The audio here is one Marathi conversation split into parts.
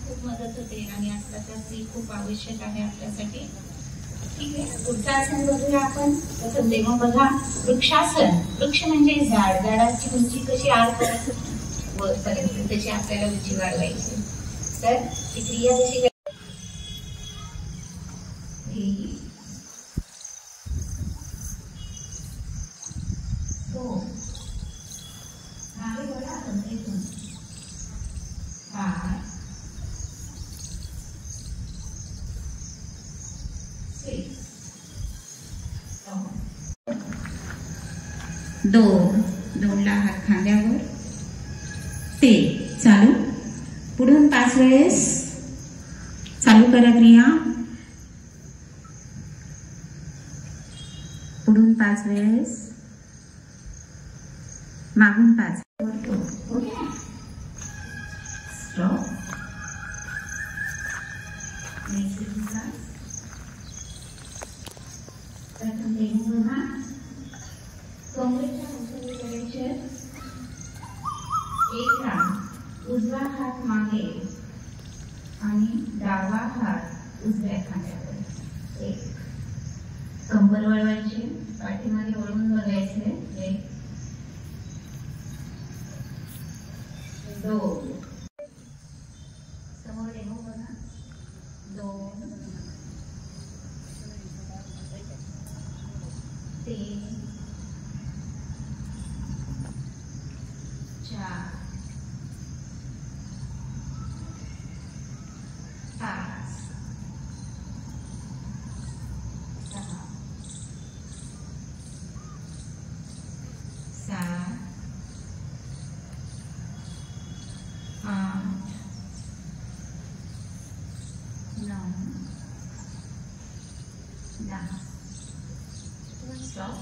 खूप मदत होते आणि आत्ताचा स्त्री खूप आवश्यक आहे आपल्यासाठी. ठीक आहे, पुढचं आसन बघूया आपण. तसं तेव्हा बघा वृक्षासन. वृक्ष म्हणजे झाड. झाडाची उंची कशी आडपर्यंत वरपर्यंत तशी आपल्याला उंची वाढवायची. तर ती क्रिया कशी दोनला हात खांद्यावर. ते चालू. पुढून 5 वेळेस चालू करा क्रिया. पुढून 5 वेळेस, मागून 5. स्टॉप. प्रथम देहू बघा. कमरेच्या उंचीकडे एक राऊंड. उजवा हात मागे आणि डावा हात उजव्या खांद्यावर. एक. कंबर वळवायची, पाठीमागे वळून बघायचे. 1 2. समोर येऊ बघा. 2 3 4 5 6 7 8 9 10. स्टॉप.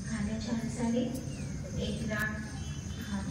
खाण्याच्या हालचाली. एक राऊंड हात